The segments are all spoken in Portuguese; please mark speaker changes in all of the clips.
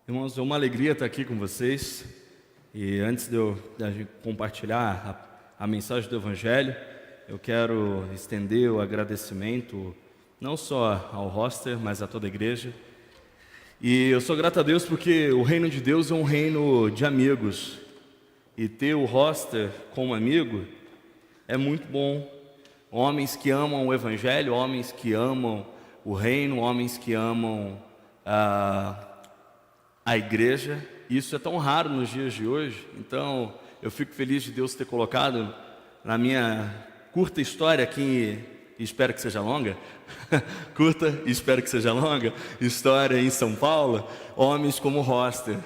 Speaker 1: Irmãos, é uma alegria estar aqui com vocês. E antes de eu compartilhar a mensagem do Evangelho, eu quero estender o agradecimento não só ao Roster, mas a toda a igreja. E eu sou grato a Deus porque o reino de Deus é um reino de amigos. E ter o Roster como amigo é muito bom. Homens que amam o Evangelho, homens que amam o reino, homens que amam a igreja. Isso é tão raro nos dias de hoje. Então eu fico feliz de Deus ter colocado na minha curta história aqui, e espero que seja longa, curta e espero que seja longa, história em São Paulo, homens como o Roster.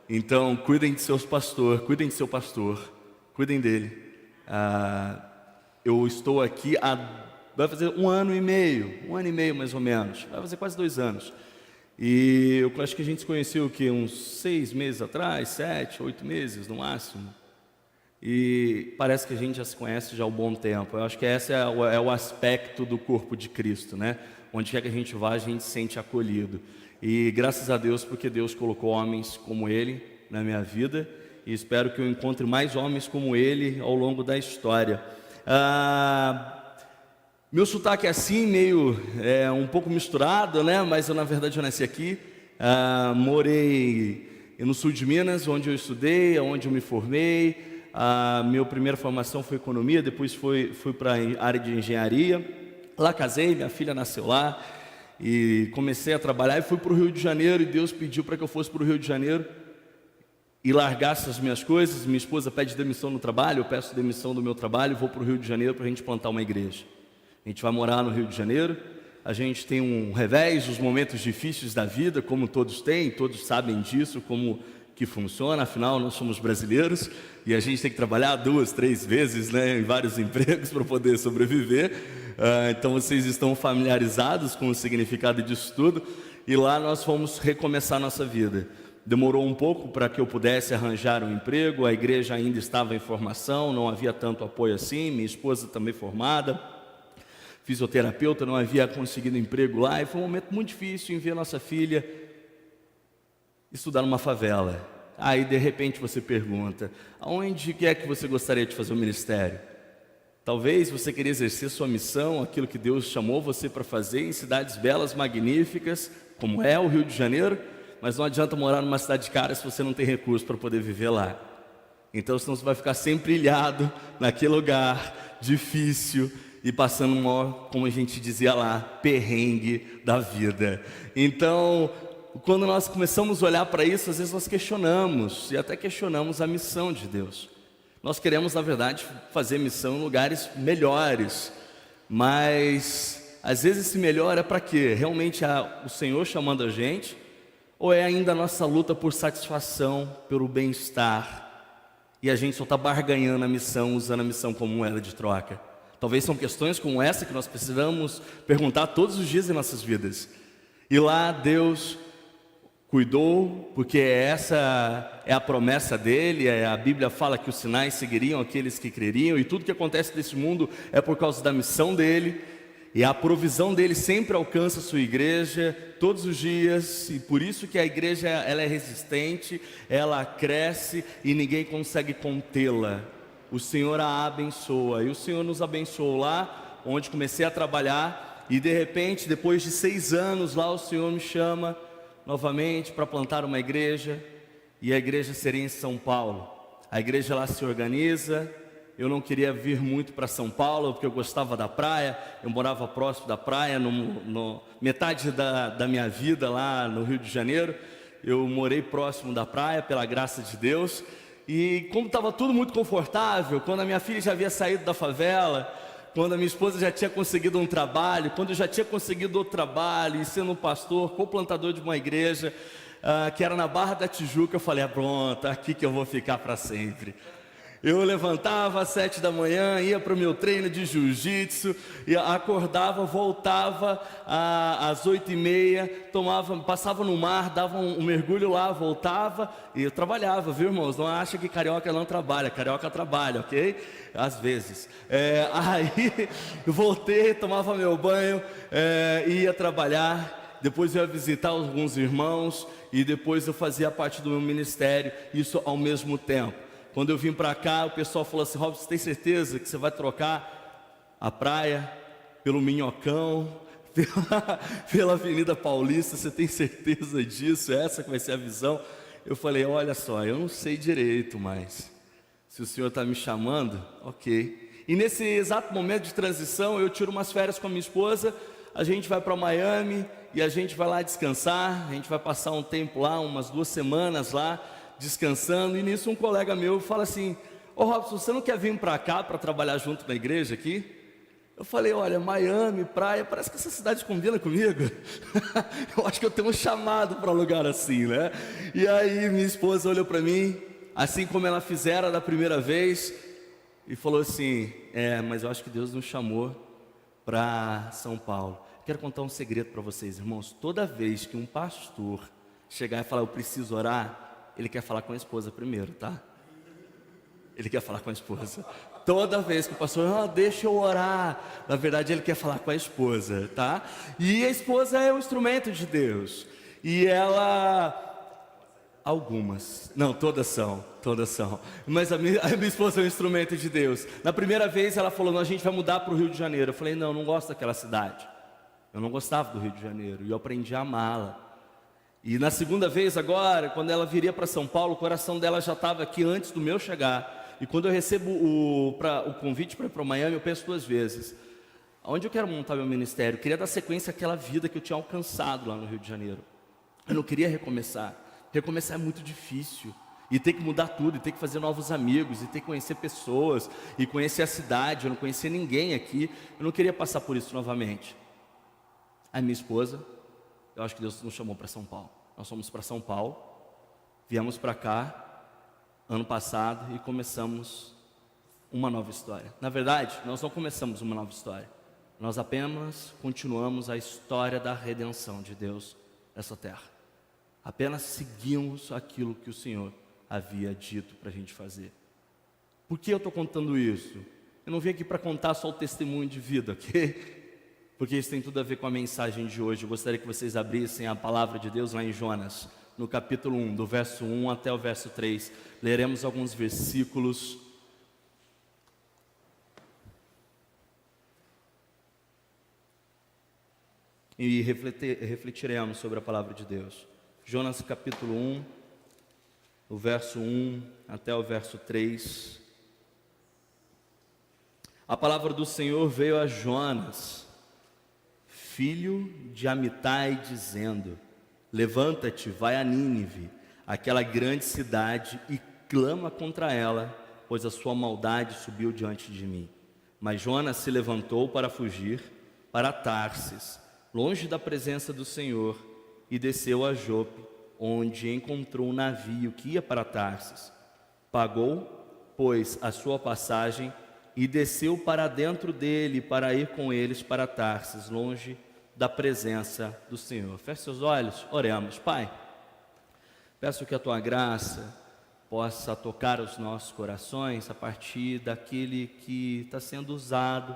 Speaker 1: Então cuidem de seus pastores, cuidem de seu pastor, cuidem dele. Eu estou aqui vai fazer um ano e meio mais ou menos, vai fazer quase 2 anos. E eu acho que a gente se conheceu uns 6 meses atrás, 7, 8 meses no máximo. E parece que a gente já se conhece já há um bom tempo. Eu acho que esse é o aspecto do corpo de Cristo, né? Onde quer que a gente vá, a gente se sente acolhido. E graças a Deus, porque Deus colocou homens como ele na minha vida. E espero que eu encontre mais homens como ele ao longo da história. Meu sotaque é assim, meio um pouco misturado, né? Mas eu, na verdade, eu nasci aqui. Morei no sul de Minas, onde eu estudei, onde eu me formei. Minha primeira formação foi economia, depois fui para a área de engenharia. Lá casei, minha filha nasceu lá e comecei a trabalhar e fui para o Rio de Janeiro. E Deus pediu para que eu fosse para o Rio de Janeiro e largasse as minhas coisas. Minha esposa pede demissão no trabalho, eu peço demissão do meu trabalho e vou para o Rio de Janeiro para a gente plantar uma igreja. A gente vai morar no Rio de Janeiro. A gente tem um revés, os momentos difíceis da vida, como todos têm, todos sabem disso, como que funciona. Afinal, nós somos brasileiros e a gente tem que trabalhar 2, 3 vezes, né, em vários empregos para poder sobreviver. Então vocês estão familiarizados com o significado disso tudo. E lá nós fomos recomeçar nossa vida. Demorou um pouco para que eu pudesse arranjar um emprego. A igreja ainda estava em formação, não havia tanto apoio assim. Minha esposa também formada, fisioterapeuta, não havia conseguido emprego lá. E foi um momento muito difícil em ver nossa filha estudar numa favela. Aí de repente você pergunta: aonde é que você gostaria de fazer o ministério? Talvez você queria exercer sua missão, aquilo que Deus chamou você para fazer em cidades belas, magníficas, como é o Rio de Janeiro, mas não adianta morar numa cidade cara se você não tem recurso para poder viver lá. Então senão você vai ficar sempre ilhado naquele lugar difícil e passando um maior, como a gente dizia lá, perrengue da vida. Então, quando nós começamos a olhar para isso, às vezes nós questionamos, e até questionamos a missão de Deus. Nós queremos, na verdade, fazer missão em lugares melhores, mas às vezes esse melhor é para quê? Realmente o Senhor chamando a gente, ou é ainda a nossa luta por satisfação, pelo bem-estar, e a gente só está barganhando a missão, usando a missão como moeda de troca? Talvez são questões como essa que nós precisamos perguntar todos os dias em nossas vidas. E lá Deus cuidou, porque essa é a promessa dele. A Bíblia fala que os sinais seguiriam aqueles que creriam, e tudo que acontece nesse mundo é por causa da missão dele, e a provisão dele sempre alcança a sua igreja todos os dias. E por isso que a igreja ela é resistente, ela cresce e ninguém consegue contê-la. O Senhor a abençoa, e o Senhor nos abençoou lá onde comecei a trabalhar. E de repente, depois de 6 anos lá, o Senhor me chama novamente para plantar uma igreja, e a igreja seria em São Paulo. A igreja lá se organiza. Eu não queria vir muito para São Paulo, porque eu gostava da praia. Eu morava próximo da praia, metade da minha vida lá no Rio de Janeiro. Eu morei próximo da praia, pela graça de Deus. E como estava tudo muito confortável, quando a minha filha já havia saído da favela, quando a minha esposa já tinha conseguido um trabalho, quando eu já tinha conseguido outro trabalho, e sendo um pastor, co-plantador de uma igreja, que era na Barra da Tijuca, eu falei: pronto, aqui que eu vou ficar para sempre. Eu levantava às 7 da manhã, ia para o meu treino de jiu-jitsu, acordava, voltava às 8h30, passava no mar, dava um mergulho lá, voltava e eu trabalhava, viu, irmãos? Não acha que carioca não trabalha, carioca trabalha, ok? Às vezes. Aí eu voltei, tomava meu banho, ia trabalhar. depois eu ia visitar alguns irmãos e depois eu fazia parte do meu ministério, isso ao mesmo tempo. Quando eu vim para cá, o pessoal falou assim: Robson, você tem certeza que você vai trocar a praia pelo Minhocão, pela Avenida Paulista? Você tem certeza disso? Essa que vai ser a visão? Eu falei: olha só, eu não sei direito, mas se o Senhor está me chamando, ok. E nesse exato momento de transição, eu tiro umas férias com a minha esposa, a gente vai para Miami e a gente vai lá descansar, a gente vai passar um tempo lá, umas 2 semanas lá, descansando. E nisso um colega meu fala assim: ô Robson, você não quer vir para cá para trabalhar junto na igreja aqui? Eu falei: olha, Miami, praia, parece que essa cidade combina comigo. Eu acho que eu tenho um chamado para lugar assim, né? E aí minha esposa olhou para mim, assim como ela fizera da primeira vez, e falou assim: mas eu acho que Deus nos chamou para São Paulo. Quero contar um segredo para vocês, irmãos. Toda vez que um pastor chegar e falar: eu preciso orar, ele quer falar com a esposa primeiro, tá? Ele quer falar com a esposa. Toda vez que o pastor: deixa eu orar, na verdade ele quer falar com a esposa, tá? E a esposa é o instrumento de Deus. E ela... algumas, não, todas são. Mas a minha esposa é um instrumento de Deus. Na primeira vez ela falou: não, a gente vai mudar para o Rio de Janeiro. Eu falei: não gosto daquela cidade. Eu não gostava do Rio de Janeiro e eu aprendi a amá-la. E na segunda vez agora, quando ela viria para São Paulo, o coração dela já estava aqui antes do meu chegar. E quando eu recebo o convite para ir para Miami, eu penso 2 vezes: onde eu quero montar meu ministério? Eu queria dar sequência àquela vida que eu tinha alcançado lá no Rio de Janeiro. Eu não queria recomeçar. Recomeçar é muito difícil. E ter que mudar tudo, e ter que fazer novos amigos, e ter que conhecer pessoas, e conhecer a cidade. Eu não conhecia ninguém aqui. Eu não queria passar por isso novamente. A minha esposa, eu acho que Deus nos chamou para São Paulo. Nós fomos para São Paulo, viemos para cá ano passado e começamos uma nova história. Na verdade, nós não começamos uma nova história. Nós apenas continuamos a história da redenção de Deus nessa terra. Apenas seguimos aquilo que o Senhor havia dito para a gente fazer. Por que eu estou contando isso? Eu não vim aqui para contar só o testemunho de vida, ok? Porque isso tem tudo a ver com a mensagem de hoje. Eu gostaria que vocês abrissem a palavra de Deus lá em Jonas, no capítulo 1, do verso 1 até o verso 3. Leremos alguns versículos. E refletiremos sobre a palavra de Deus. Jonas capítulo 1, o verso 1 até o verso 3. A palavra do Senhor veio a Jonas, filho de Amitai, dizendo: levanta-te, vai a Nínive, aquela grande cidade, e clama contra ela, pois a sua maldade subiu diante de mim. Mas Jonas se levantou para fugir para Tarsis, longe da presença do Senhor, e desceu a Jope, onde encontrou um navio que ia para Tarsis. Pagou, pois, a sua passagem e desceu para dentro dele para ir com eles para Tarsis, longe da presença do Senhor. Feche seus olhos, oremos. Pai, peço que a Tua graça possa tocar os nossos corações a partir daquele que está sendo usado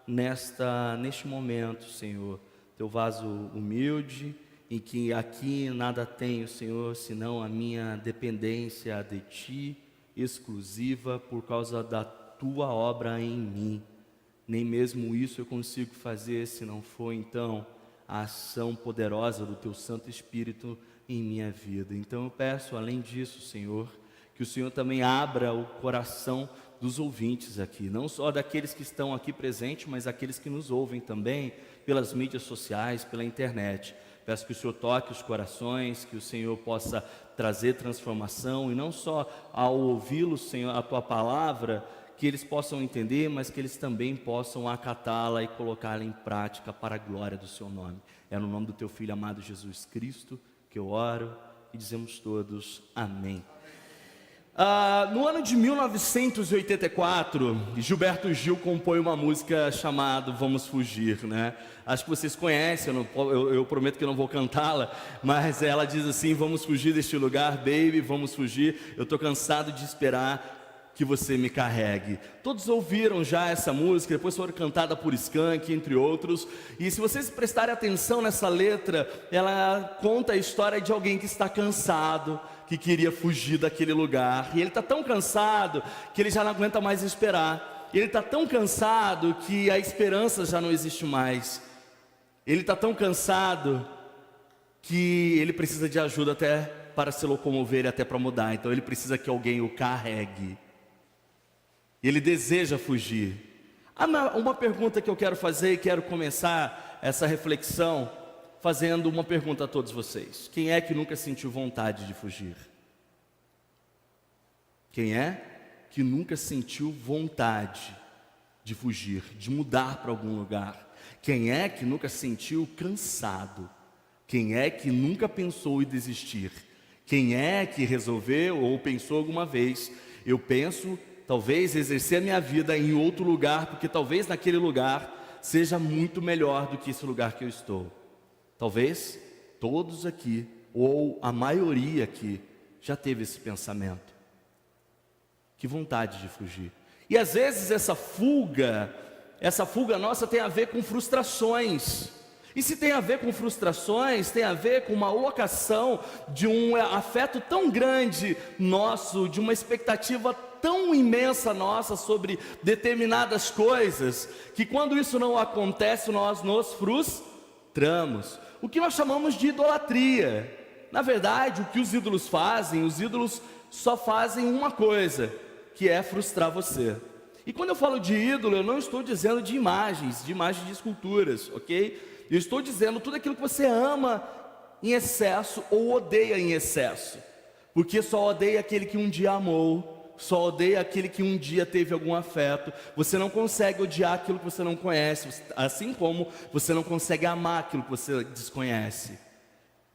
Speaker 1: neste momento, Senhor. Teu vaso humilde, em que aqui nada tenho, Senhor, senão a minha dependência de Ti, exclusiva por causa da Tua obra em mim. Nem mesmo isso eu consigo fazer se não for então a ação poderosa do Teu Santo Espírito em minha vida. Então eu peço, além disso, Senhor, que o Senhor também abra o coração dos ouvintes aqui, não só daqueles que estão aqui presentes, mas aqueles que nos ouvem também pelas mídias sociais, pela internet. Peço que o Senhor toque os corações, que o Senhor possa trazer transformação, e não só ao ouvi-lo, Senhor, a Tua palavra, que eles possam entender, mas que eles também possam acatá-la e colocá-la em prática para a glória do Seu nome. É no nome do Teu Filho amado Jesus Cristo que eu oro e dizemos todos amém. No ano de 1984, Gilberto Gil compõe uma música chamada Vamos Fugir, né? Acho que vocês conhecem, eu prometo que eu não vou cantá-la, mas ela diz assim: vamos fugir deste lugar, baby, vamos fugir. Eu estou cansado de esperar que você me carregue. Todos ouviram já essa música, depois foi cantada por Skank, entre outros. E se vocês prestarem atenção nessa letra, ela conta a história de alguém que está cansado, que queria fugir daquele lugar. E ele está tão cansado que ele já não aguenta mais esperar. Ele está tão cansado que a esperança já não existe mais. Ele está tão cansado que ele precisa de ajuda até para se locomover e até para mudar. Então ele precisa que alguém o carregue. Ele deseja fugir. Uma pergunta que eu quero fazer e quero começar essa reflexão fazendo uma pergunta a todos vocês. Quem é que nunca sentiu vontade de fugir? Quem é que nunca sentiu vontade de fugir, de mudar para algum lugar? Quem é que nunca sentiu cansado? Quem é que nunca pensou em desistir? Quem é que resolveu ou pensou alguma vez, eu penso talvez exercer a minha vida em outro lugar, porque talvez naquele lugar seja muito melhor do que esse lugar que eu estou. Talvez todos aqui, ou a maioria aqui, já teve esse pensamento. Que vontade de fugir. E às vezes essa fuga nossa tem a ver com frustrações. E se tem a ver com frustrações, tem a ver com uma locação de um afeto tão grande nosso, de uma expectativa tão imensa nossa sobre determinadas coisas, que quando isso não acontece, nós nos frustramos. O que nós chamamos de idolatria. Na verdade, o que os ídolos fazem, os ídolos só fazem uma coisa, que é frustrar você. E quando eu falo de ídolo, eu não estou dizendo de imagens de esculturas, ok? Eu estou dizendo tudo aquilo que você ama em excesso ou odeia em excesso. Porque só odeia aquele que um dia amou, só odeia aquele que um dia teve algum afeto. Você não consegue odiar aquilo que você não conhece, assim como você não consegue amar aquilo que você desconhece.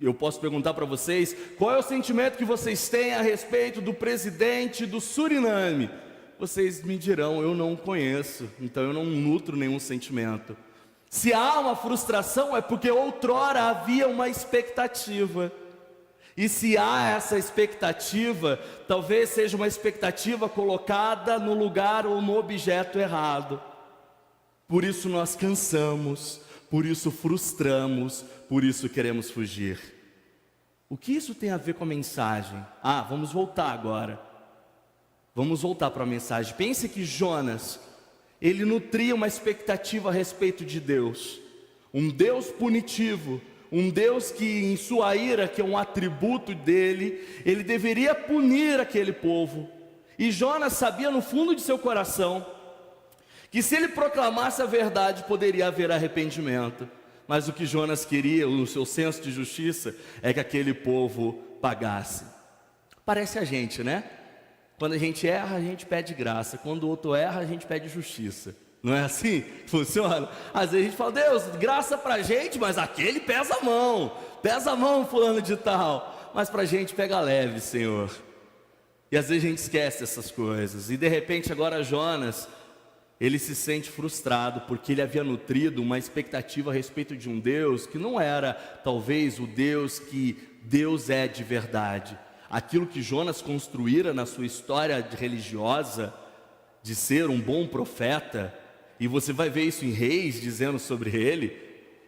Speaker 1: Eu posso perguntar para vocês, qual é o sentimento que vocês têm a respeito do presidente do Suriname? Vocês me dirão, eu não conheço, então eu não nutro nenhum sentimento. Se há uma frustração é porque outrora havia uma expectativa. E se há essa expectativa, talvez seja uma expectativa colocada no lugar ou no objeto errado. Por isso nós cansamos, por isso frustramos, por isso queremos fugir. O que isso tem a ver com a mensagem? Vamos voltar agora. Vamos voltar para a mensagem. Pense que Jonas, ele nutria uma expectativa a respeito de Deus. Um Deus punitivo, um Deus que em sua ira, que é um atributo dele, ele deveria punir aquele povo. E Jonas sabia no fundo de seu coração que se ele proclamasse a verdade, poderia haver arrependimento. Mas o que Jonas queria, no seu senso de justiça, é que aquele povo pagasse. Parece a gente, né? Quando a gente erra, a gente pede graça. Quando o outro erra, a gente pede justiça. Não é assim que funciona? Às vezes a gente fala, Deus, graça pra gente, mas aquele pesa a mão fulano de tal. Mas pra gente pega leve, Senhor. E às vezes a gente esquece essas coisas. E de repente agora Jonas, ele se sente frustrado, porque ele havia nutrido uma expectativa a respeito de um Deus que não era talvez o Deus que Deus é de verdade. Aquilo que Jonas construíra na sua história religiosa, de ser um bom profeta, e você vai ver isso em Reis, dizendo sobre ele,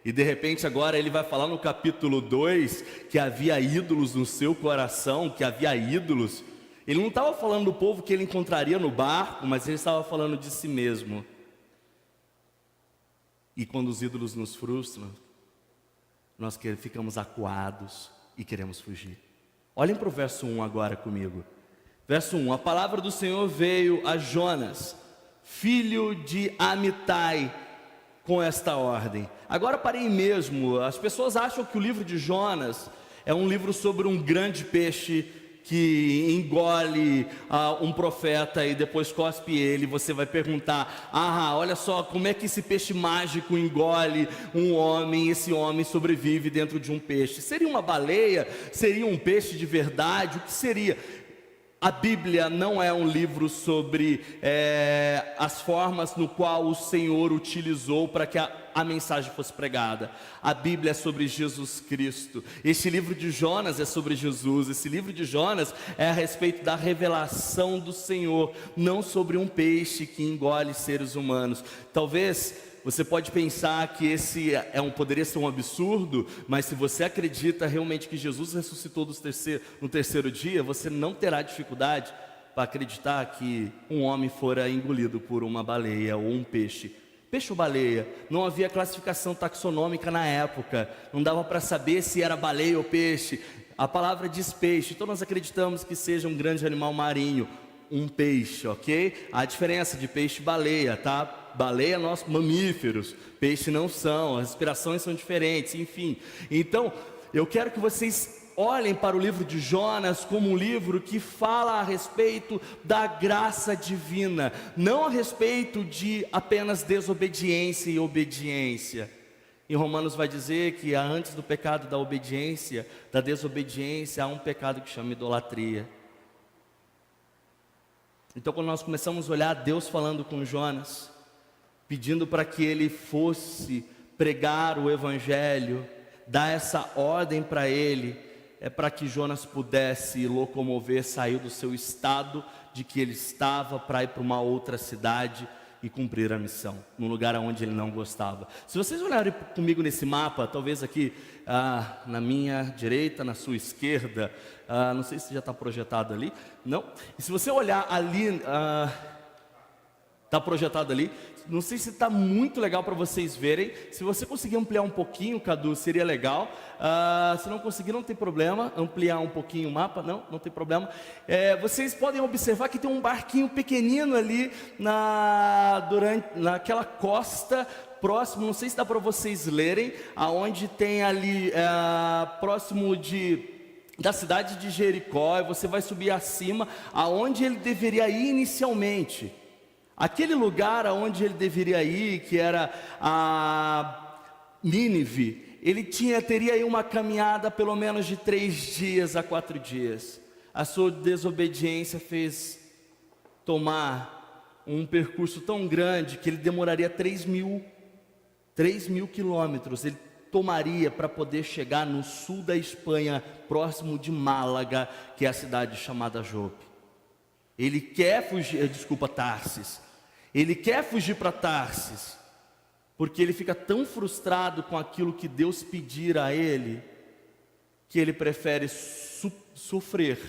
Speaker 1: e de repente agora ele vai falar no capítulo 2, que havia ídolos no seu coração, que havia ídolos. Ele não estava falando do povo que ele encontraria no barco, mas ele estava falando de si mesmo. E quando os ídolos nos frustram, nós ficamos acuados e queremos fugir. Olhem para o verso 1 agora comigo. Verso 1, a palavra do Senhor veio a Jonas, filho de Amitai, com esta ordem. Agora parei mesmo, as pessoas acham que o livro de Jonas é um livro sobre um grande peixe que engole um profeta e depois cospe ele. Você vai perguntar, olha só, como é que esse peixe mágico engole um homem, e esse homem sobrevive dentro de um peixe? Seria uma baleia? Seria um peixe de verdade? O que seria? A Bíblia não é um livro sobre as formas no qual o Senhor utilizou para que a mensagem fosse pregada. A Bíblia é sobre Jesus Cristo. Este livro de Jonas é sobre Jesus. Esse livro de Jonas é a respeito da revelação do Senhor, não sobre um peixe que engole seres humanos. Talvez você pode pensar que esse poderia ser um absurdo, mas se você acredita realmente que Jesus ressuscitou no terceiro dia, você não terá dificuldade para acreditar que um homem fora engolido por uma baleia ou um peixe. Peixe ou baleia, não havia classificação taxonômica na época, não dava para saber se era baleia ou peixe. A palavra diz peixe, então nós acreditamos que seja um grande animal marinho, um peixe, ok? A diferença de peixe e baleia, tá? Baleia nós mamíferos, peixe não são, as respirações são diferentes, enfim. Então, eu quero que vocês olhem para o livro de Jonas como um livro que fala a respeito da graça divina, não a respeito de apenas desobediência e obediência. Em Romanos vai dizer que antes do pecado da obediência, da desobediência, há um pecado que chama idolatria. Então, quando nós começamos a olhar Deus falando com Jonas, pedindo para que ele fosse pregar o evangelho, dar essa ordem para ele, é para que Jonas pudesse locomover, sair do seu estado de que ele estava para ir para uma outra cidade e cumprir a missão, num lugar onde ele não gostava. Se vocês olharem comigo nesse mapa, talvez aqui na minha direita, na sua esquerda, não sei se já está projetado ali, não? E se você olhar ali, está projetado ali, não sei se está muito legal para vocês verem. Se você conseguir ampliar um pouquinho, Cadu, seria legal. Se não conseguir, não tem problema. Ampliar um pouquinho o mapa, não tem problema. Vocês podem observar que tem um barquinho pequenino ali naquela costa próximo, não sei se dá para vocês lerem, aonde tem ali próximo da cidade de Jericó, e você vai subir acima, aonde ele deveria ir inicialmente. Aquele lugar aonde ele deveria ir, que era a Nínive, ele teria aí uma caminhada pelo menos de 3 dias a 4 dias. A sua desobediência fez tomar um percurso tão grande que ele demoraria 3 mil quilômetros. Ele tomaria para poder chegar no sul da Espanha, próximo de Málaga, que é a cidade chamada Jope. Ele quer fugir, Tarsis. Ele quer fugir para Tarsis, porque ele fica tão frustrado com aquilo que Deus pedir a ele, que ele prefere sofrer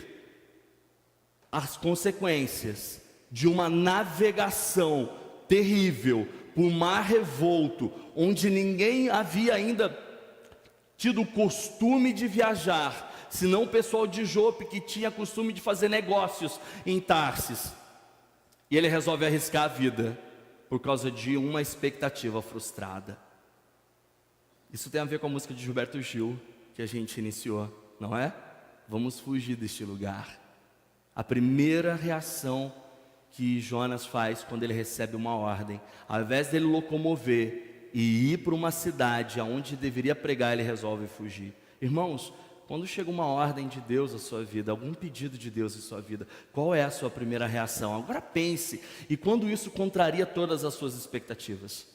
Speaker 1: as consequências de uma navegação terrível por mar revolto, onde ninguém havia ainda tido o costume de viajar, senão o pessoal de Jope, que tinha costume de fazer negócios em Tarsis. E ele resolve arriscar a vida por causa de uma expectativa frustrada. Isso tem a ver com a música de Gilberto Gil que a gente iniciou, não é? Vamos fugir deste lugar. A primeira reação que Jonas faz quando ele recebe uma ordem, ao invés dele locomover e ir para uma cidade aonde deveria pregar, ele resolve fugir. Irmãos, quando chega uma ordem de Deus à sua vida, algum pedido de Deus em sua vida, qual é a sua primeira reação? Agora pense, e quando isso contraria todas as suas expectativas?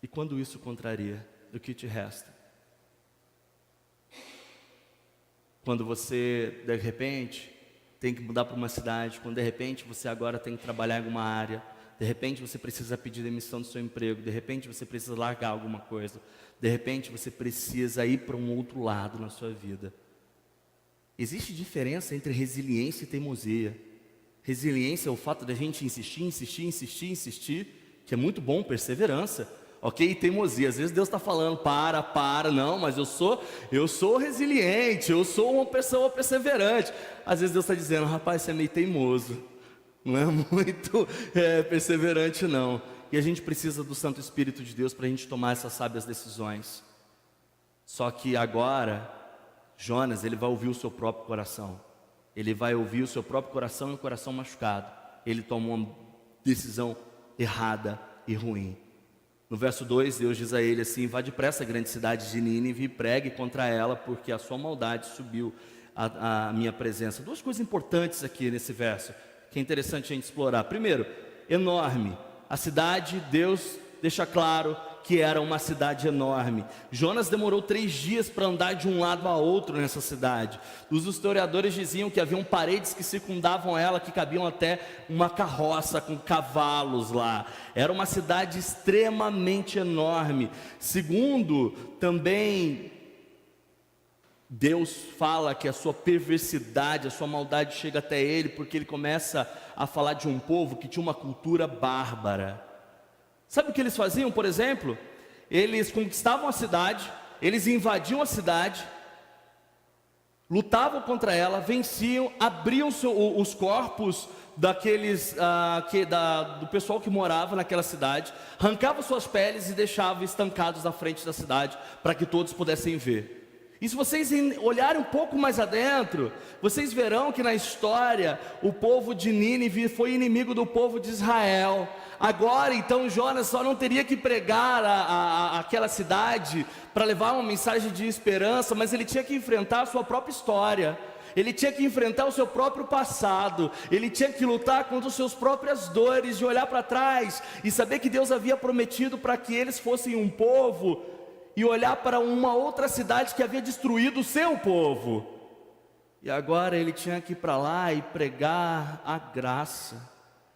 Speaker 1: E quando isso contraria, o que te resta? Quando você, de repente, tem que mudar para uma cidade, quando de repente você agora tem que trabalhar em alguma área, de repente você precisa pedir demissão do seu emprego, de repente você precisa largar alguma coisa, de repente você precisa ir para um outro lado na sua vida. Existe diferença entre resiliência e teimosia. Resiliência é o fato da gente insistir, que é muito bom, perseverança, ok? E teimosia, às vezes Deus está falando, não, mas eu sou resiliente, eu sou uma pessoa perseverante. Às vezes Deus está dizendo, rapaz, você é meio teimoso, não é muito perseverante não. E a gente precisa do Santo Espírito de Deus para a gente tomar essas sábias decisões. Só que agora, Jonas, ele vai ouvir o seu próprio coração. Ele vai ouvir o seu próprio coração e o coração machucado. Ele tomou uma decisão errada e ruim. No verso 2, Deus diz a ele assim, vá depressa à grande cidade de Nínive e pregue contra ela, porque a sua maldade subiu à minha presença. 2 coisas importantes aqui nesse verso, que é interessante a gente explorar. Primeiro, enorme. A cidade, Deus deixa claro que era uma cidade enorme. Jonas demorou 3 dias para andar de um lado a outro nessa cidade. Os historiadores diziam que haviam paredes que circundavam ela, que cabiam até uma carroça com cavalos lá. Era uma cidade extremamente enorme. Segundo, também Deus fala que a sua perversidade, a sua maldade chega até ele, porque ele começa a falar de um povo que tinha uma cultura bárbara. Sabe o que eles faziam, por exemplo? Eles conquistavam a cidade, eles invadiam a cidade, lutavam contra ela, venciam, abriam os corpos daqueles do pessoal que morava naquela cidade, arrancavam suas peles e deixavam estancados na frente da cidade, para que todos pudessem ver. E se vocês olharem um pouco mais adentro, vocês verão que na história o povo de Nínive foi inimigo do povo de Israel. Agora então Jonas só não teria que pregar aquela cidade para levar uma mensagem de esperança, mas ele tinha que enfrentar a sua própria história. Ele tinha que enfrentar o seu próprio passado, ele tinha que lutar contra as suas próprias dores, de olhar para trás e saber que Deus havia prometido para que eles fossem um povo, e olhar para uma outra cidade que havia destruído o seu povo. E agora ele tinha que ir para lá e pregar a graça.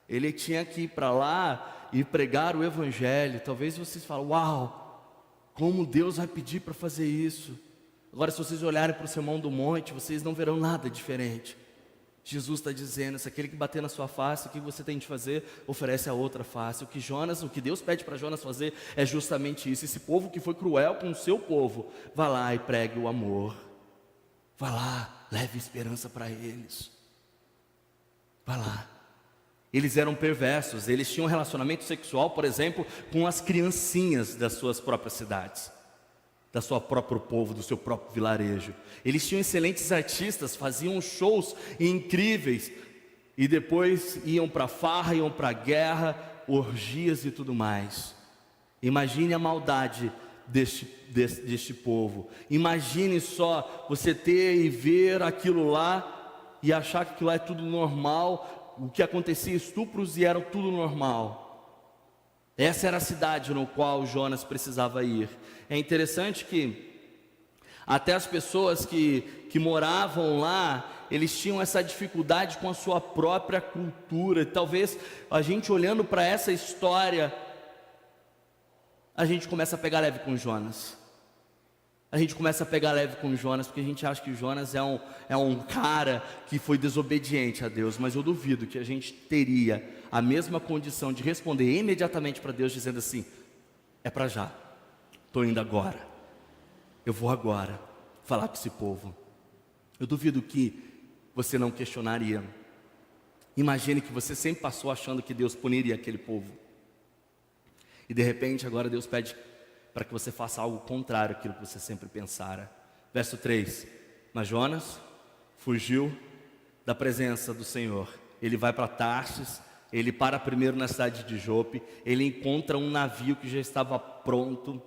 Speaker 1: Ele tinha que ir para lá e pregar o evangelho. Talvez vocês falem: uau, como Deus vai pedir para fazer isso? Agora, se vocês olharem para o Sermão do Monte, vocês não verão nada diferente. Jesus está dizendo: se aquele que bater na sua face, o que você tem de fazer? Oferece a outra face. O que Deus pede para Jonas fazer é justamente isso. Esse povo que foi cruel com o seu povo, vá lá e pregue o amor. Vá lá, leve esperança para eles. Vá lá. Eles eram perversos, eles tinham um relacionamento sexual, por exemplo, com as criancinhas das suas próprias cidades, da sua próprio povo, do seu próprio vilarejo. Eles tinham excelentes artistas, faziam shows incríveis, e depois iam para farra, iam para guerra, orgias e tudo mais. Imagine a maldade deste povo. Imagine só você ter e ver aquilo lá e achar que aquilo lá é tudo normal. O que acontecia, estupros, e era tudo normal. Essa era a cidade no qual Jonas precisava ir. É interessante que até as pessoas que moravam lá, eles tinham essa dificuldade com a sua própria cultura. Talvez a gente olhando para essa história, a gente começa a pegar leve com Jonas. A gente começa a pegar leve com Jonas, porque a gente acha que Jonas é um cara que foi desobediente a Deus. Mas eu duvido que a gente teria a mesma condição de responder imediatamente para Deus, dizendo assim: é para já, estou indo agora, eu vou agora falar com esse povo. Eu duvido que você não questionaria. Imagine que você sempre passou achando que Deus puniria aquele povo, e de repente agora Deus pede para que você faça algo contrário àquilo que você sempre pensara. Verso 3: mas Jonas fugiu da presença do Senhor. Ele vai para Tarsis, ele para primeiro na cidade de Jope, ele encontra um navio que já estava pronto,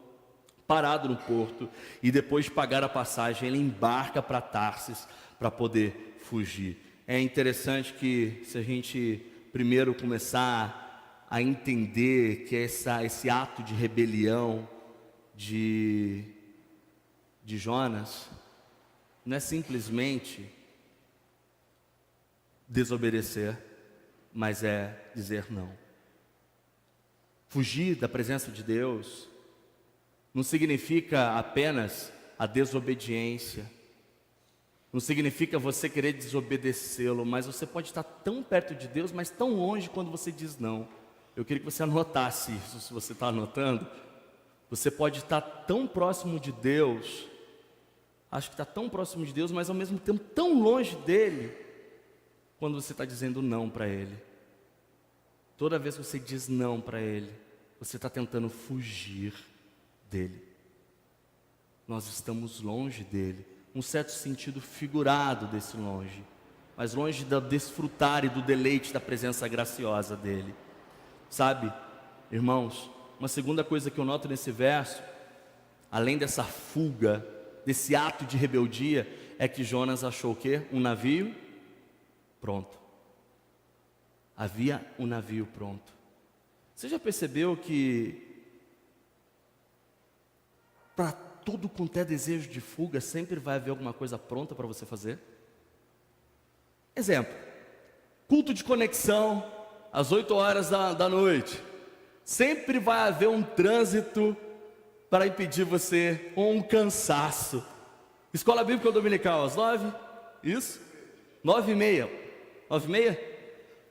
Speaker 1: parado no porto, e depois de pagar a passagem, ele embarca para Tarsis para poder fugir. É interessante que, se a gente primeiro começar a entender que esse ato de rebelião de Jonas não é simplesmente desobedecer, mas é dizer não. Fugir da presença de Deus não significa apenas a desobediência, não significa você querer desobedecê-lo, mas você pode estar tão perto de Deus, mas tão longe quando você diz não. Eu queria que você anotasse isso, se você está anotando. Você pode estar tão próximo de Deus, acho que está tão próximo de Deus, mas ao mesmo tempo tão longe dele, quando você está dizendo não para Ele. Toda vez que você diz não para Ele, você está tentando fugir dele. Nós estamos longe dele, um certo sentido figurado desse longe, mas longe de desfrutar e do deleite da presença graciosa dele. Sabe, irmãos, uma segunda coisa que eu noto nesse verso, além dessa fuga, desse ato de rebeldia, é que Jonas achou o quê? Um navio pronto. Havia um navio pronto. Você já percebeu que para tudo quanto é desejo de fuga, sempre vai haver alguma coisa pronta para você fazer? Exemplo, culto de conexão, às 8 horas da noite. Sempre vai haver um trânsito para impedir você, ou um cansaço. Escola Bíblica Dominical, às 9? Isso? 9h30. 9h30?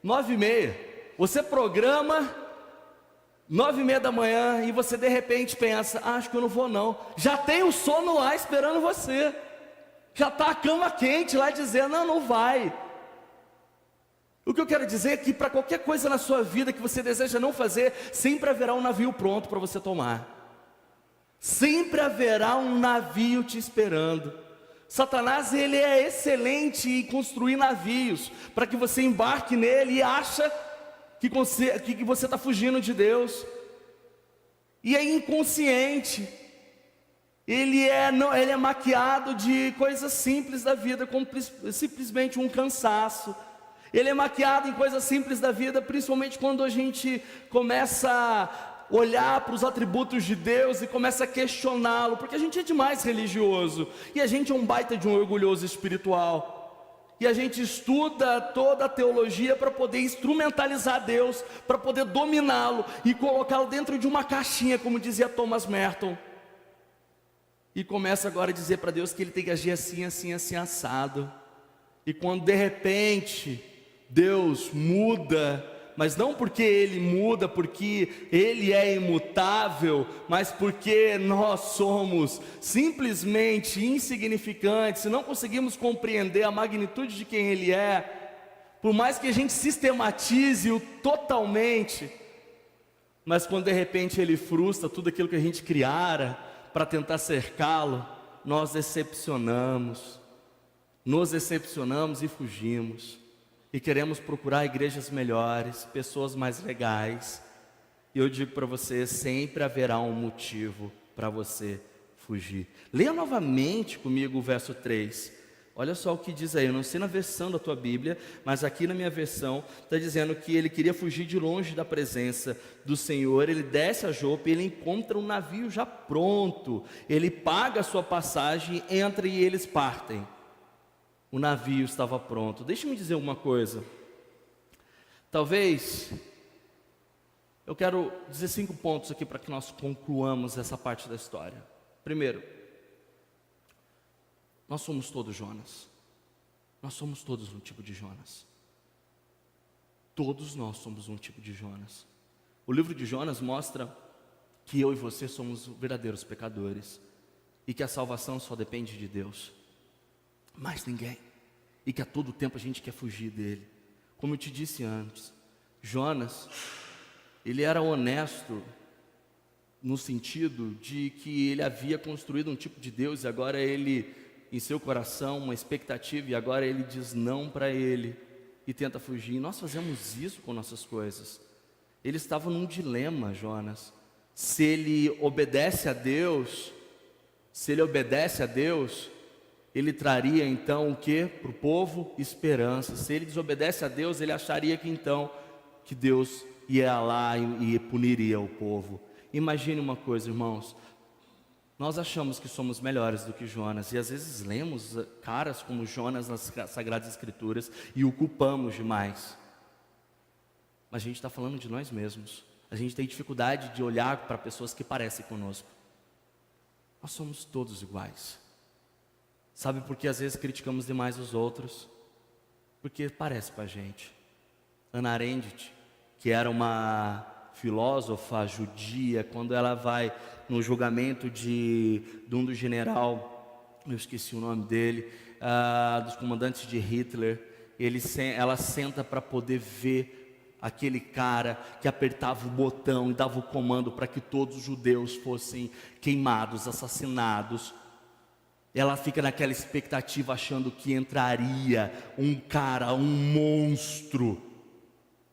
Speaker 1: 9h30. Você programa 9h30 da manhã e você de repente pensa, acho que eu não vou não. Já tem o sono lá esperando você. Já está a cama quente lá dizendo, não, não vai. O que eu quero dizer é que para qualquer coisa na sua vida que você deseja não fazer, sempre haverá um navio pronto para você tomar. Sempre haverá um navio te esperando. Satanás, ele é excelente em construir navios, para que você embarque nele e acha que você está fugindo de Deus. E é inconsciente. Ele é maquiado de coisas simples da vida, como simplesmente um cansaço. Ele é maquiado em coisas simples da vida, principalmente quando a gente começa a olhar para os atributos de Deus e começa a questioná-lo, porque a gente é demais religioso, e a gente é um baita de um orgulhoso espiritual, e a gente estuda toda a teologia para poder instrumentalizar Deus, para poder dominá-lo, e colocá-lo dentro de uma caixinha, como dizia Thomas Merton, e começa agora a dizer para Deus que ele tem que agir assim, assim, assim, assado, e quando de repente Deus muda, mas não porque Ele muda, porque Ele é imutável, mas porque nós somos simplesmente insignificantes, e não conseguimos compreender a magnitude de quem Ele é, por mais que a gente sistematize-o totalmente, mas quando de repente Ele frustra tudo aquilo que a gente criara para tentar cercá-lo, nós nos decepcionamos e fugimos. E queremos procurar igrejas melhores, pessoas mais legais. E eu digo para você, sempre haverá um motivo para você fugir. Leia novamente comigo o verso 3. Olha só o que diz aí, eu não sei na versão da tua Bíblia, mas aqui na minha versão está dizendo que ele queria fugir de longe da presença do Senhor. Ele desce a Jope, ele encontra um navio já pronto. Ele paga a sua passagem, entra e eles partem. O navio estava pronto. Deixa-me dizer uma coisa. Talvez, eu quero dizer 5 pontos aqui para que nós concluamos essa parte da história. Primeiro, nós somos todos Jonas. Nós somos todos um tipo de Jonas. Todos nós somos um tipo de Jonas. O livro de Jonas mostra que eu e você somos verdadeiros pecadores e que a salvação só depende de Deus. Mais ninguém, e que a todo tempo a gente quer fugir dele. Como eu te disse antes, Jonas, ele era honesto no sentido de que ele havia construído um tipo de Deus, e agora ele, em seu coração, uma expectativa, e agora ele diz não para ele, e tenta fugir. E nós fazemos isso com nossas coisas. Ele estava num dilema, Jonas. Se ele obedece a Deus, ele traria então o que? Para o povo? Esperança. Se ele desobedece a Deus, ele acharia que então, que Deus ia lá e puniria o povo. Imagine uma coisa, irmãos, nós achamos que somos melhores do que Jonas, e às vezes lemos caras como Jonas nas Sagradas Escrituras, e o culpamos demais. Mas a gente está falando de nós mesmos. A gente tem dificuldade de olhar para pessoas que parecem conosco. Nós somos todos iguais. Sabe por que às vezes criticamos demais os outros? Porque parece com a gente. Hannah Arendt, que era uma filósofa judia, quando ela vai no julgamento de um do general, eu esqueci o nome dele, dos comandantes de Hitler, ela senta para poder ver aquele cara que apertava o botão e dava o comando para que todos os judeus fossem queimados, assassinados. Ela fica naquela expectativa, achando que entraria um cara, um monstro,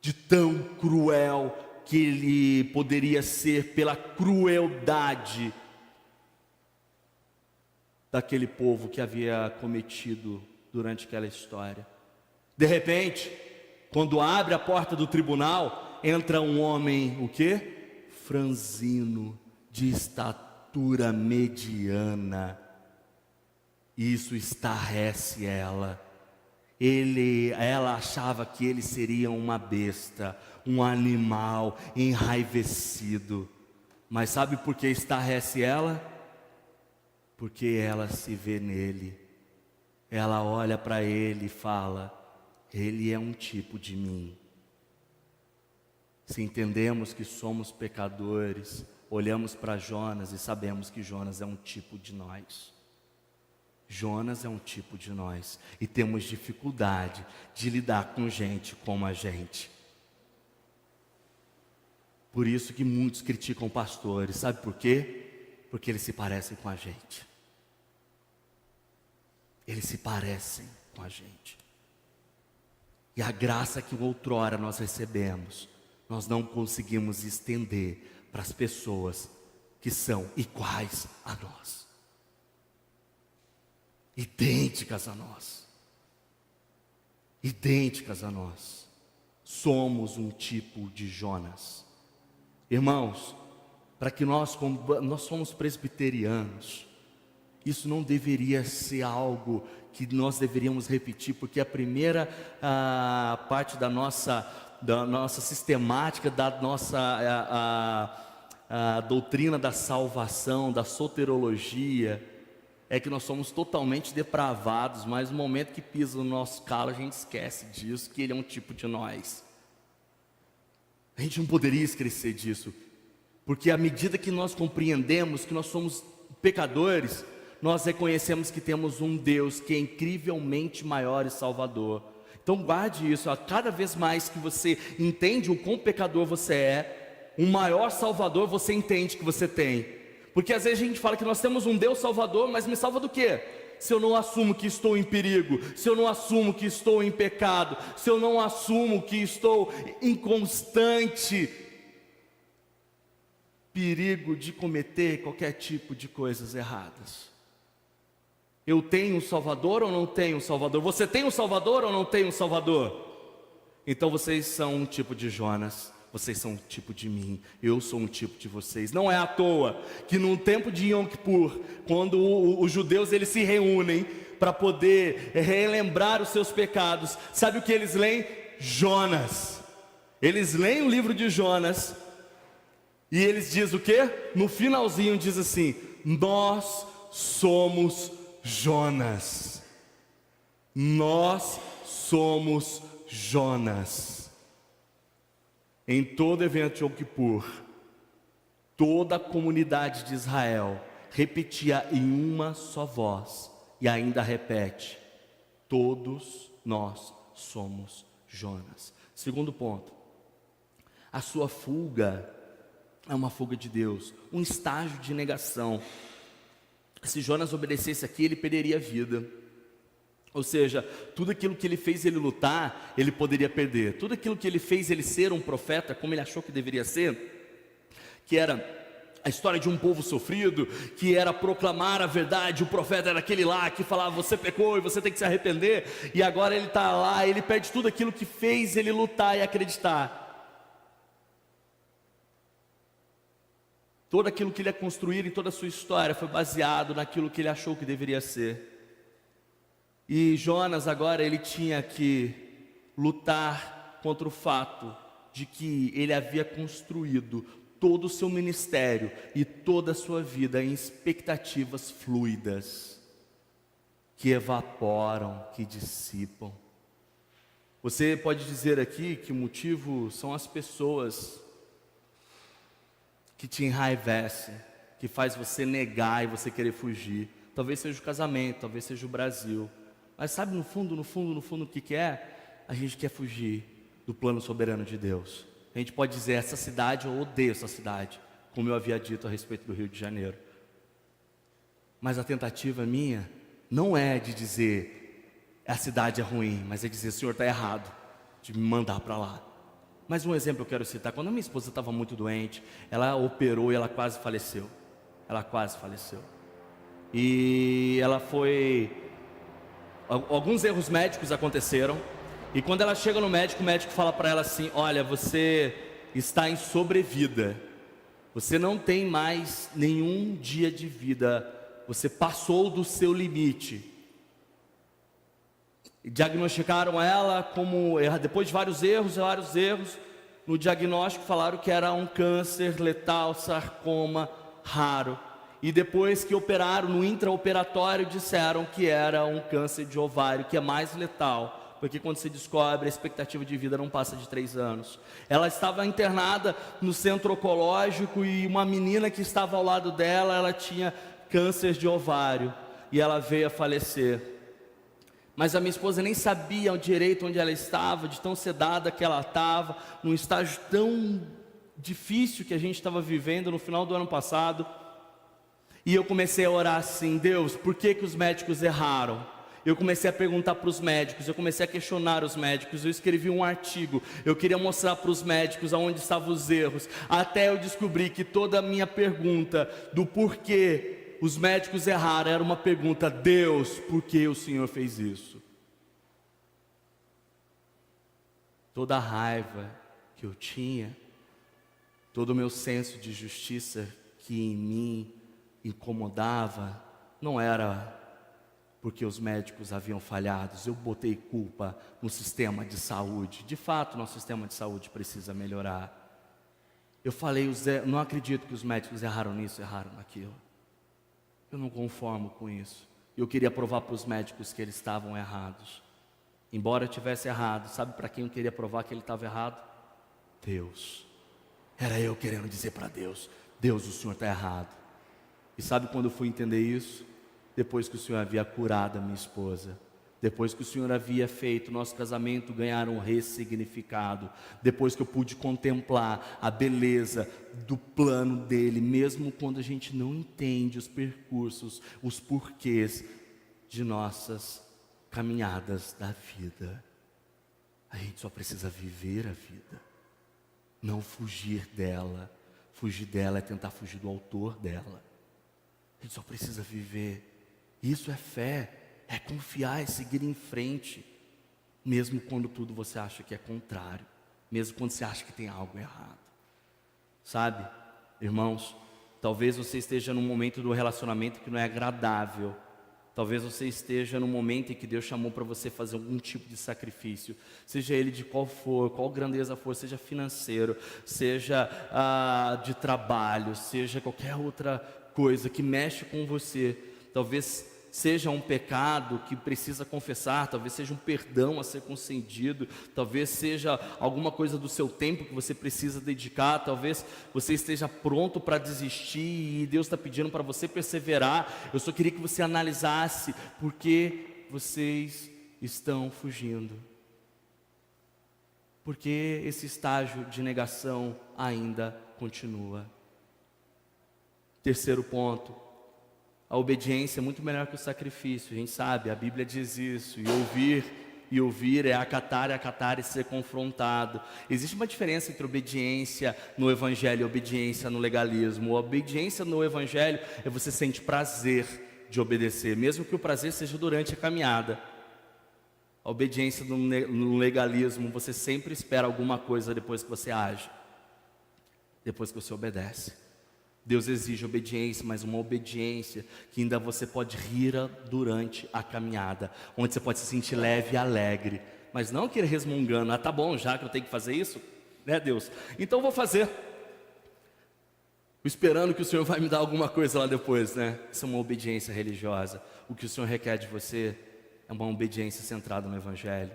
Speaker 1: de tão cruel que ele poderia ser, pela crueldade daquele povo que havia cometido durante aquela história. De repente, quando abre a porta do tribunal, entra um homem, o quê? Franzino, de estatura mediana. Isso estarrece ela. Ela achava que ele seria uma besta, um animal enraivecido. Mas sabe por que estarrece ela? Porque ela se vê nele. Ela olha para ele e fala: ele é um tipo de mim. Se entendemos que somos pecadores, olhamos para Jonas e sabemos que Jonas é um tipo de nós. Jonas é um tipo de nós e temos dificuldade de lidar com gente como a gente. Por isso que muitos criticam pastores, sabe por quê? Porque eles se parecem com a gente. Eles se parecem com a gente. E a graça que outrora nós recebemos, nós não conseguimos estender para as pessoas que são iguais a nós, idênticas a nós, idênticas a nós. Somos um tipo de Jonas. Irmãos, para que nós somos presbiterianos, isso não deveria ser algo que nós deveríamos repetir, porque a primeira parte da nossa sistemática, da nossa a doutrina da salvação, da soterologia, é que nós somos totalmente depravados, mas no momento que pisa no nosso calo, a gente esquece disso, que ele é um tipo de nós. A gente não poderia esquecer disso, porque à medida que nós compreendemos que nós somos pecadores, nós reconhecemos que temos um Deus que é incrivelmente maior e salvador. Então guarde isso, cada vez mais que você entende o quão pecador você é, um maior salvador você entende que você tem. Porque às vezes a gente fala que nós temos um Deus salvador, mas me salva do quê? Se eu não assumo que estou em perigo, se eu não assumo que estou em pecado, se eu não assumo que estou em constante perigo de cometer qualquer tipo de coisas erradas. Eu tenho um Salvador ou não tenho um Salvador? Você tem um Salvador ou não tem um Salvador? Então vocês são um tipo de Jonas, vocês são um tipo de mim, eu sou um tipo de vocês. Não é à toa que no tempo de Yom Kippur, quando os judeus eles se reúnem para poder relembrar os seus pecados, sabe o que eles leem? Jonas. Eles leem o livro de Jonas e eles dizem o quê? No finalzinho diz assim: nós somos Jonas. Nós somos Jonas. Em todo evento de Yom Kippur, toda a comunidade de Israel repetia em uma só voz, e ainda repete: todos nós somos Jonas. Segundo ponto, a sua fuga é uma fuga de Deus, um estágio de negação. Se Jonas obedecesse aqui, ele perderia a vida. Ou seja, tudo aquilo que ele fez ele lutar, ele poderia perder. Tudo aquilo que ele fez ele ser um profeta, como ele achou que deveria ser, que era a história de um povo sofrido, que era proclamar a verdade. O profeta era aquele lá que falava: você pecou e você tem que se arrepender. E agora ele está lá, ele perde tudo aquilo que fez ele lutar e acreditar. Todo aquilo que ele ia construir em toda a sua história foi baseado naquilo que ele achou que deveria ser. E Jonas agora ele tinha que lutar contra o fato de que ele havia construído todo o seu ministério e toda a sua vida em expectativas fluidas, que evaporam, que dissipam. Você pode dizer aqui que o motivo são as pessoas que te enraivece, que faz você negar e você querer fugir. Talvez seja o casamento, talvez seja o Brasil. Mas sabe no fundo o que é? A gente quer fugir do plano soberano de Deus. A gente pode dizer: essa cidade, eu odeio essa cidade, como eu havia dito a respeito do Rio de Janeiro. Mas a tentativa minha não é de dizer a cidade é ruim, mas é dizer: o Senhor está errado de me mandar para lá. Mais um exemplo eu quero citar. Quando a minha esposa estava muito doente, ela operou e ela quase faleceu. E ela foi... Alguns erros médicos aconteceram. E quando ela chega no médico, o médico fala para ela assim: olha, você está em sobrevida. Você não tem mais nenhum dia de vida. Você passou do seu limite. Diagnosticaram ela como, depois de vários erros, no diagnóstico falaram que era um câncer letal, sarcoma raro. E depois que operaram no intraoperatório, disseram que era um câncer de ovário, que é mais letal, porque quando se descobre, a expectativa de vida não passa de 3 anos. Ela estava internada no centro oncológico e uma menina que estava ao lado dela, ela tinha câncer de ovário e ela veio a falecer. Mas a minha esposa nem sabia direito onde ela estava, de tão sedada que ela estava, num estágio tão difícil que a gente estava vivendo no final do ano passado. E eu comecei a orar assim: Deus, por que os médicos erraram? Eu comecei a perguntar para os médicos, eu comecei a questionar os médicos, eu escrevi um artigo, eu queria mostrar para os médicos aonde estavam os erros, até eu descobri que toda a minha pergunta do porquê os médicos erraram era uma pergunta: Deus, por que o Senhor fez isso? Toda a raiva que eu tinha, todo o meu senso de justiça que em mim incomodava, não era porque os médicos haviam falhado. Eu botei culpa no sistema de saúde. De fato, nosso sistema de saúde precisa melhorar. Eu falei, não acredito que os médicos erraram nisso, erraram naquilo. Eu não conformo com isso. Eu queria provar para os médicos que eles estavam errados. Embora eu tivesse errado, sabe para quem eu queria provar que ele estava errado? Deus. Era eu querendo dizer para Deus: Deus, o Senhor está errado. E sabe quando eu fui entender isso? Depois que o Senhor havia curado a minha esposa. Depois que o Senhor havia feito nosso casamento ganhar um ressignificado. Depois que eu pude contemplar a beleza do plano dele, mesmo quando a gente não entende os percursos, os porquês de nossas caminhadas da vida. A gente só precisa viver a vida, não fugir dela. Fugir dela é tentar fugir do autor dela. A gente só precisa viver. Isso é fé, é confiar, é seguir em frente, mesmo quando tudo você acha que é contrário, mesmo quando você acha que tem algo errado. Sabe, irmãos, talvez você esteja num momento do relacionamento que não é agradável. Talvez você esteja num momento em que Deus chamou para você fazer algum tipo de sacrifício, seja ele de qual for, qual grandeza for, seja financeiro, seja de trabalho, seja qualquer outra coisa que mexe com você. Talvez seja um pecado que precisa confessar, talvez seja um perdão a ser concedido, talvez seja alguma coisa do seu tempo que você precisa dedicar, talvez você esteja pronto para desistir e Deus está pedindo para você perseverar. Eu só queria que você analisasse por que vocês estão fugindo, porque esse estágio de negação ainda continua. Terceiro ponto: a obediência é muito melhor que o sacrifício. A gente sabe, a Bíblia diz isso. E ouvir é acatar e ser confrontado. Existe uma diferença entre obediência no Evangelho e obediência no legalismo. A obediência no Evangelho é você sente prazer de obedecer, mesmo que o prazer seja durante a caminhada. A obediência no legalismo, você sempre espera alguma coisa depois que você age, depois que você obedece. Deus exige obediência, mas uma obediência que ainda você pode rir durante a caminhada, onde você pode se sentir leve e alegre, mas não querer resmungando: tá bom, já que eu tenho que fazer isso, né, Deus? Então eu vou fazer, esperando que o Senhor vai me dar alguma coisa lá depois, né? Isso é uma obediência religiosa. O que o Senhor requer de você é uma obediência centrada no Evangelho.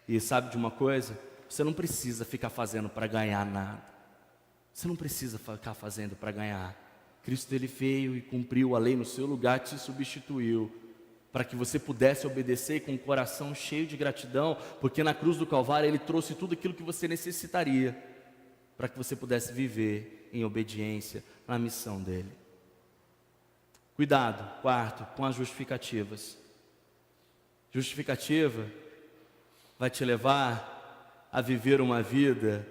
Speaker 1: E sabe de uma coisa? Você não precisa ficar fazendo para ganhar nada. Você não precisa ficar fazendo para ganhar. Cristo, ele veio e cumpriu a lei no seu lugar, te substituiu, para que você pudesse obedecer com o coração cheio de gratidão, porque na cruz do Calvário ele trouxe tudo aquilo que você necessitaria, para que você pudesse viver em obediência na missão dele. Cuidado, quarto, com as justificativas. Justificativa vai te levar a viver uma vida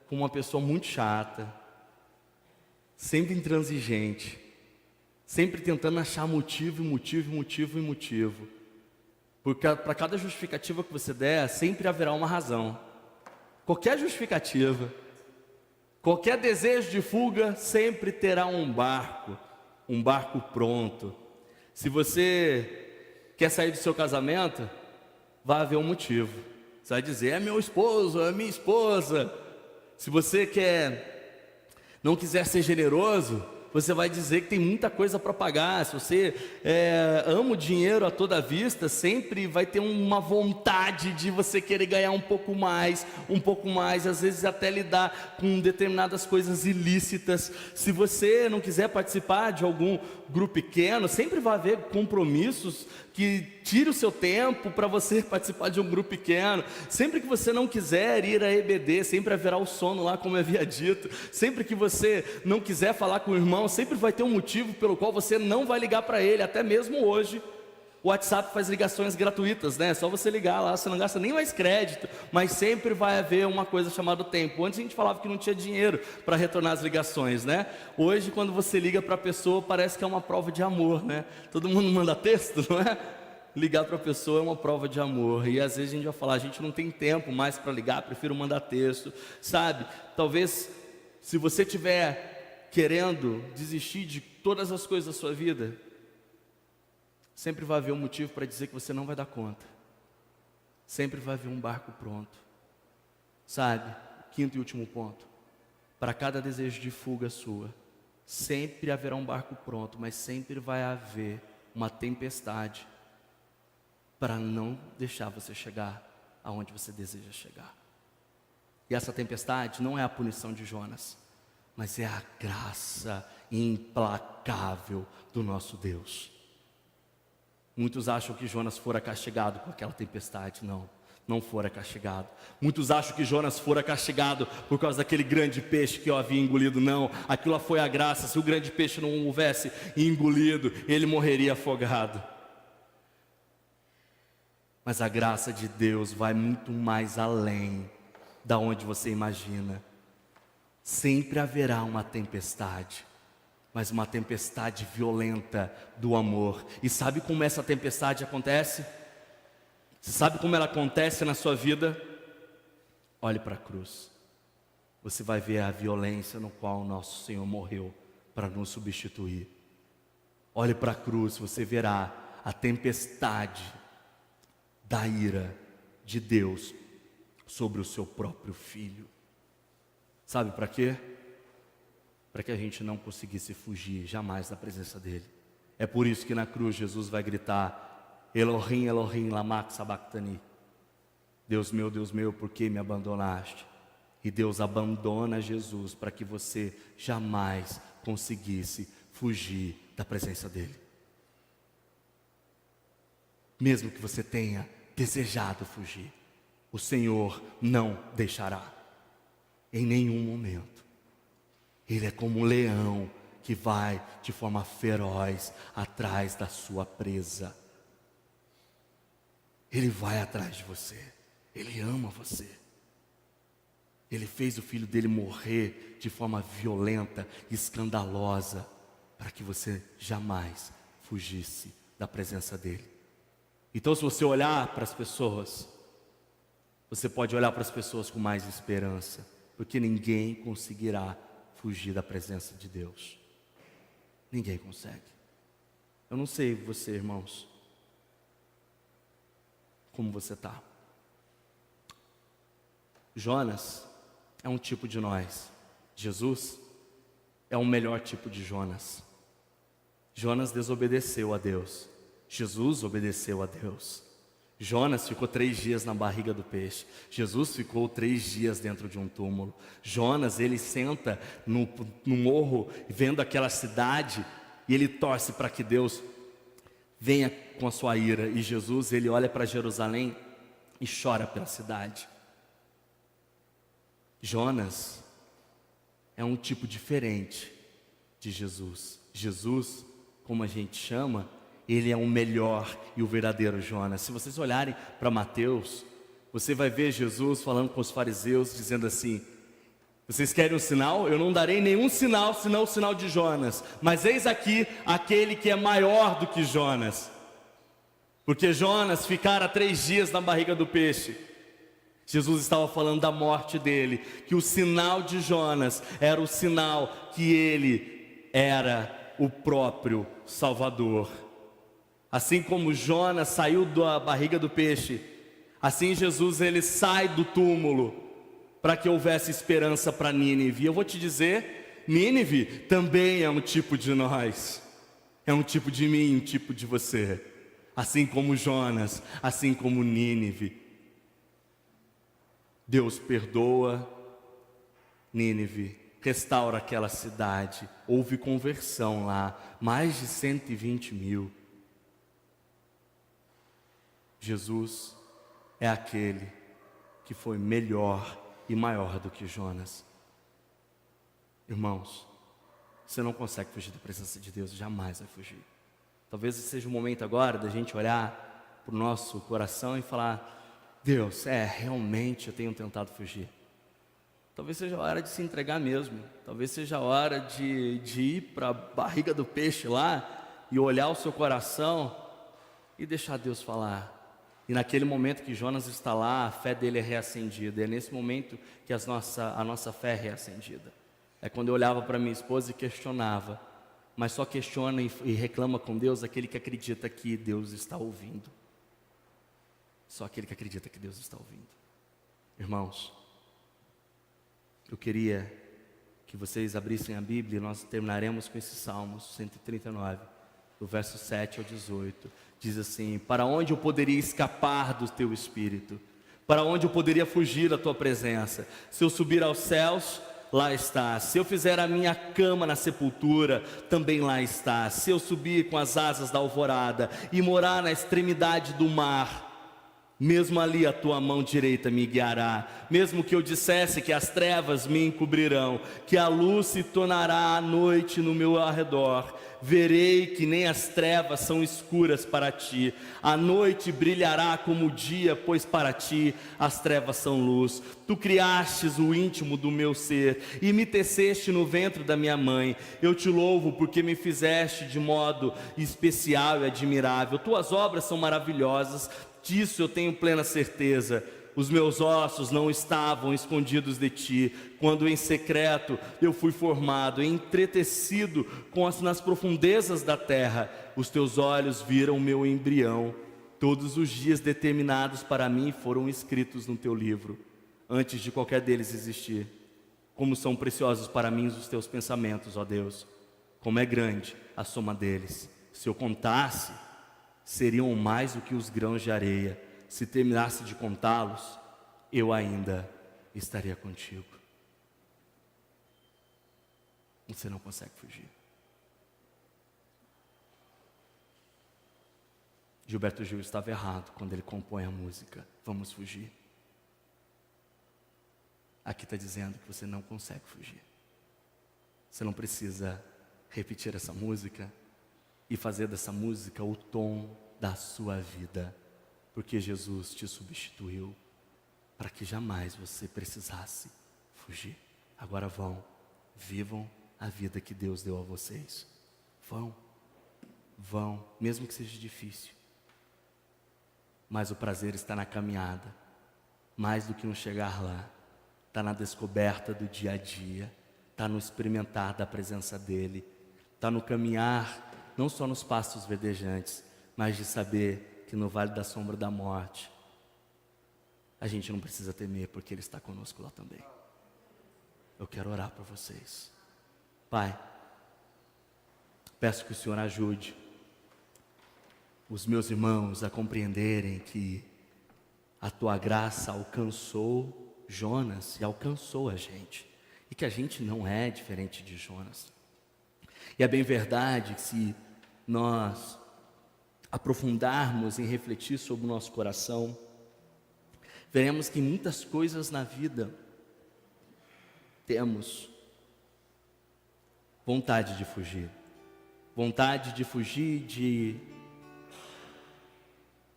Speaker 1: com uma pessoa muito chata, sempre intransigente, sempre tentando achar motivo. Porque para cada justificativa que você der, sempre haverá uma razão. qualquer justificativa, qualquer desejo de fuga, sempre terá um barco pronto. Se você quer sair do seu casamento, vai haver um motivo. Você vai dizer, é meu esposo, é minha esposa. Se você não quiser ser generoso, você vai dizer que tem muita coisa para pagar. Se você ama o dinheiro a toda vista, sempre vai ter uma vontade de você querer ganhar um pouco mais, às vezes até lidar com determinadas coisas ilícitas. Se você não quiser participar de algum grupo pequeno, sempre vai haver compromissos que tire o seu tempo para você participar de um grupo pequeno. Sempre que você não quiser ir a EBD, sempre haverá o sono lá, como eu havia dito. Sempre que você não quiser falar com o irmão, sempre vai ter um motivo pelo qual você não vai ligar para ele. Até mesmo hoje, o WhatsApp faz ligações gratuitas, né? É só você ligar lá, você não gasta nem mais crédito, mas sempre vai haver uma coisa chamada tempo. Antes a gente falava que não tinha dinheiro para retornar as ligações, né? Hoje, quando você liga para a pessoa, parece que é uma prova de amor, né? Todo mundo manda texto, não é? Ligar para a pessoa é uma prova de amor. E às vezes a gente vai falar, a gente não tem tempo mais para ligar, prefiro mandar texto, sabe? Talvez, se você estiver querendo desistir de todas as coisas da sua vida, sempre vai haver um motivo para dizer que você não vai dar conta. Sempre vai haver um barco pronto. Sabe? Quinto e último ponto. Para cada desejo de fuga sua, sempre haverá um barco pronto, mas sempre vai haver uma tempestade para não deixar você chegar aonde você deseja chegar. E essa tempestade não é a punição de Jonas, mas é a graça implacável do nosso Deus. Muitos acham que Jonas fora castigado com aquela tempestade. Não fora castigado. Muitos acham que Jonas fora castigado por causa daquele grande peixe que o havia engolido. Não, aquilo foi a graça. Se o grande peixe não o houvesse engolido, ele morreria afogado. Mas a graça de Deus vai muito mais além da onde você imagina. Sempre haverá uma tempestade, mas uma tempestade violenta do amor. E sabe como essa tempestade acontece? Você sabe como ela acontece na sua vida? Olhe para a cruz. Você vai ver a violência no qual o nosso Senhor morreu para nos substituir. Olhe para a cruz, você verá a tempestade da ira de Deus sobre o seu próprio Filho. Sabe para quê? Para que a gente não conseguisse fugir jamais da presença dEle. É por isso que na cruz Jesus vai gritar, Elohim, Elohim, lama sabachthani. Deus meu, por que me abandonaste? E Deus abandona Jesus para que você jamais conseguisse fugir da presença dEle. Mesmo que você tenha desejado fugir, o Senhor não deixará, em nenhum momento. Ele é como um leão que vai de forma feroz atrás da sua presa. Ele vai atrás de você. Ele ama você. Ele fez o filho dele morrer de forma violenta, escandalosa, para que você jamais fugisse da presença dele. Então, se você olhar para as pessoas, você pode olhar para as pessoas com mais esperança, porque ninguém conseguirá fugir da presença de Deus. Ninguém consegue. Eu não sei você, irmãos, como você está. Jonas é um tipo de nós. Jesus é o melhor tipo de Jonas. Jonas desobedeceu a Deus. Jesus obedeceu a Deus. Jonas ficou 3 dias na barriga do peixe. Jesus ficou 3 dias dentro de um túmulo. Jonas, ele senta no morro, vendo aquela cidade, e ele torce para que Deus venha com a sua ira. E Jesus, ele olha para Jerusalém e chora pela cidade. Jonas é um tipo diferente de Jesus. Jesus, como a gente chama, ele é o melhor e o verdadeiro Jonas. Se vocês olharem para Mateus, você vai ver Jesus falando com os fariseus, dizendo assim: vocês querem um sinal? Eu não darei nenhum sinal, senão o sinal de Jonas. Mas eis aqui aquele que é maior do que Jonas. Porque Jonas ficara 3 dias na barriga do peixe. Jesus estava falando da morte dele, que o sinal de Jonas era o sinal que ele era o próprio Salvador. Assim como Jonas saiu da barriga do peixe, assim Jesus ele sai do túmulo para que houvesse esperança para Nínive. E eu vou te dizer, Nínive também é um tipo de nós, é um tipo de mim, um tipo de você. Assim como Jonas, assim como Nínive. Deus perdoa Nínive, restaura aquela cidade, houve conversão lá, mais de 120 mil. Jesus é aquele que foi melhor e maior do que Jonas. Irmãos, você não consegue fugir da presença de Deus, jamais vai fugir. Talvez seja o momento agora da gente olhar para o nosso coração e falar: Deus, realmente eu tenho tentado fugir. Talvez seja a hora de se entregar mesmo. Talvez seja a hora de ir para a barriga do peixe lá e olhar o seu coração e deixar Deus falar. E naquele momento que Jonas está lá, a fé dele é reacendida. É nesse momento que a nossa fé é reacendida. É quando eu olhava para minha esposa e questionava. Mas só questiona e reclama com Deus aquele que acredita que Deus está ouvindo. Só aquele que acredita que Deus está ouvindo. Irmãos, eu queria que vocês abrissem a Bíblia e nós terminaremos com esse Salmos 139, do verso 7 ao 18. Diz assim: para onde eu poderia escapar do teu Espírito? Para onde eu poderia fugir da tua presença? Se eu subir aos céus, lá está. Se eu fizer a minha cama na sepultura, também lá está. Se eu subir com as asas da alvorada e morar na extremidade do mar, mesmo ali a tua mão direita me guiará. Mesmo que eu dissesse que as trevas me encobrirão, que a luz se tornará à noite no meu arredor, verei que nem as trevas são escuras para ti. A noite brilhará como o dia, pois para ti as trevas são luz. Tu criastes o íntimo do meu ser e me teceste no ventre da minha mãe. Eu te louvo porque me fizeste de modo especial e admirável. Tuas obras são maravilhosas, disso eu tenho plena certeza. Os meus ossos não estavam escondidos de ti, quando em secreto eu fui formado, entretecido nas profundezas da terra. Os teus olhos viram o meu embrião. Todos os dias determinados para mim foram escritos no teu livro, antes de qualquer deles existir. Como são preciosos para mim os teus pensamentos, ó Deus, como é grande a soma deles. Se eu contasse, seriam mais do que os grãos de areia. Se terminasse de contá-los, eu ainda estaria contigo. Você não consegue fugir. Gilberto Gil estava errado quando ele compõe a música Vamos Fugir. Aqui está dizendo que você não consegue fugir. Você não precisa repetir essa música e fazer dessa música o tom da sua vida, porque Jesus te substituiu para que jamais você precisasse fugir. Agora vivam a vida que Deus deu a vocês. Vão, mesmo que seja difícil. Mas o prazer está na caminhada, mais do que no chegar lá. Está na descoberta do dia a dia, está no experimentar da presença dEle, está no caminhar, não só nos pastos verdejantes, mas de saber que no vale da sombra da morte, a gente não precisa temer, porque Ele está conosco lá também. Eu quero orar por vocês. Pai, peço que o Senhor ajude os meus irmãos a compreenderem que a Tua graça alcançou Jonas e alcançou a gente, e que a gente não é diferente de Jonas. E é bem verdade que se nós aprofundarmos em refletir sobre o nosso coração, veremos que muitas coisas na vida temos vontade de fugir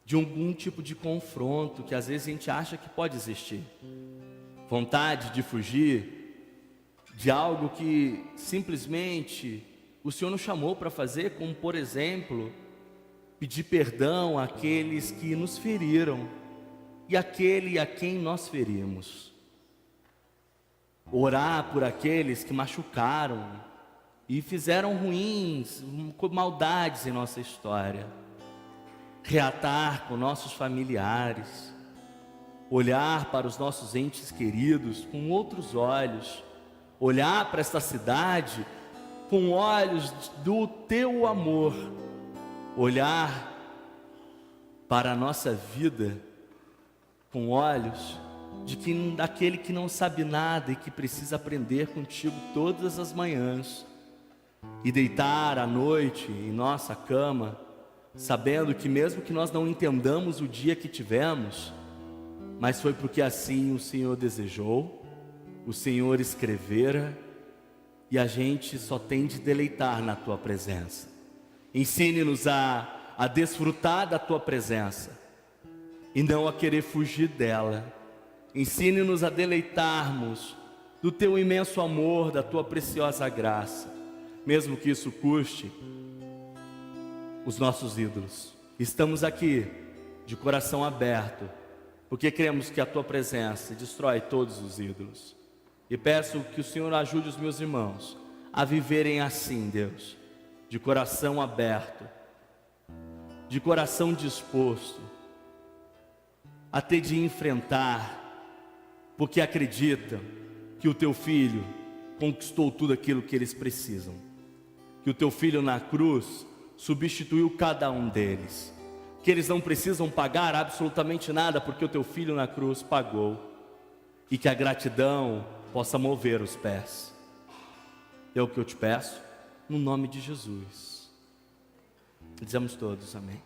Speaker 1: de algum tipo de confronto que às vezes a gente acha que pode existir, vontade de fugir de algo que simplesmente o Senhor nos chamou para fazer, como por exemplo, pedir perdão àqueles que nos feriram, e aquele a quem nós ferimos. Orar por aqueles que machucaram e fizeram ruins, maldades em nossa história. Reatar com nossos familiares. Olhar para os nossos entes queridos com outros olhos. Olhar para esta cidade com olhos do teu amor. Olhar para a nossa vida com olhos daquele que não sabe nada e que precisa aprender contigo todas as manhãs. E deitar à noite em nossa cama, sabendo que mesmo que nós não entendamos o dia que tivemos, mas foi porque assim o Senhor desejou, o Senhor escrevera, e a gente só tem de deleitar na Tua presença. Ensine-nos a desfrutar da Tua presença e não a querer fugir dela. Ensine-nos a deleitarmos do Teu imenso amor, da Tua preciosa graça, mesmo que isso custe os nossos ídolos. Estamos aqui de coração aberto, porque cremos que a Tua presença destrói todos os ídolos. E peço que o Senhor ajude os meus irmãos a viverem assim, Deus, de coração aberto, de coração disposto, a ter de enfrentar, porque acreditam que o Teu Filho conquistou tudo aquilo que eles precisam, que o Teu Filho na cruz substituiu cada um deles, que eles não precisam pagar absolutamente nada, porque o Teu Filho na cruz pagou, e que a gratidão possa mover os pés. É o que eu te peço, no nome de Jesus. Dizemos todos amém.